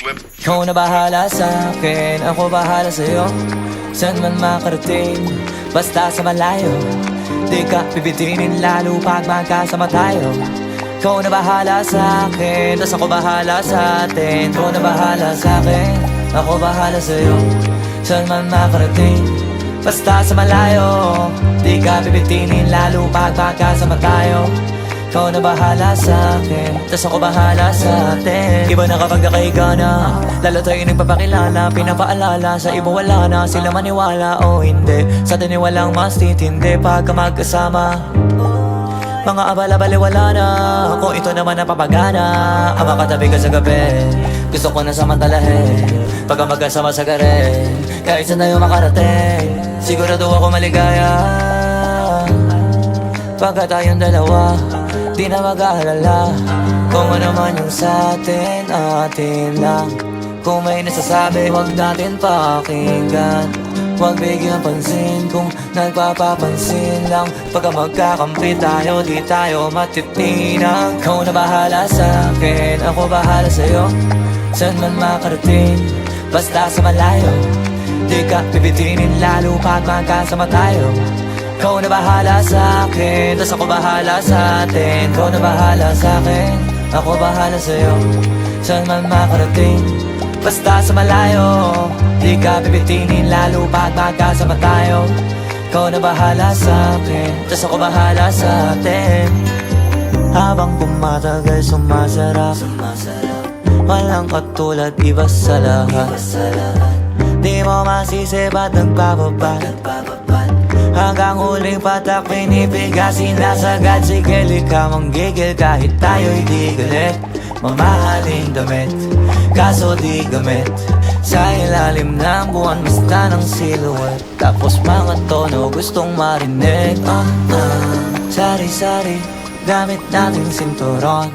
slip. Ikaw na bahala sa'kin, ako bahala sa'yo. Saan man makarating, basta sa malayo. Di ka pipitinin lalo pag magkasama tayo. Ikaw na bahala sa'kin, tas ako bahala sa'tin. Ikaw na bahala sa'kin, ako bahala sa'yo. Saan man makarating, basta sa malayo. Di ka pipitinin lalo pag magkasama tayo. Ikaw na bahala sa'kin, tas ako bahala sa'tin. Iba na kapag nakahiga na, lalo tayo nagpapakilala. Pinapaalala sa iba wala na, sila maniwala o hindi. Sa atin walang mas titindi pagka magkasama. Mga abala-bali wala na, kung ito naman ang papagana. Ang makatabi ka sa gabi, gusto ko na samantalahin. Pagka magkasama sa gare, kahit saan tayo makarating, sigurado ako maligaya. Pagka tayong dalawa, di na mag-aalala kung ano man yung sa'tin, atin lang. Kung may nasasabi, huwag natin pakinggan. Huwag bigyan pansin kung nagpapapansin lang. Pagka magkakampi tayo, di tayo matitinan. Ikaw na bahala sa'kin, ako bahala sa'yo. Saan man makarating, basta sa malayo. Di ka pipitinin lalo pag magkasama tayo. Ikaw na bahala sa'kin, tas ako bahala sa'tin. Ikaw na bahala sa'kin, ako bahala sa'yo. Saan man makarating, basta sa malayo. Di ka pipitinin lalo pag magkasama tayo. Ikaw na bahala sa'kin, tas ako bahala sa'tin. Habang pumatagal sumasarap, walang katulad, iba sa lahat. Di mo masisi ba't nagpapabad. Hanggang huling patak pinipigasin na sagad. Sige ka manggigil kahit tayo'y di galit. Mamahaling damit, kaso di gamit. Sa ilalim ng buwan, basta ng silhouette. Tapos mga tono gustong marinig. Sari-sari, gamit nating sinturon.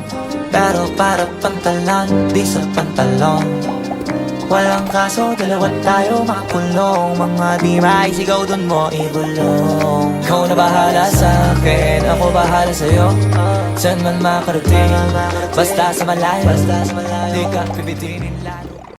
Pero para pantalan, di sa pantalon. Walang kaso, dalawa tayo makulong. Mga di maisigaw dun mo igulong. Ikaw na bahala sa'kin, ako bahala sa'yo. Saan man makarating, basta sa malayo. Di ka pipitinin lang.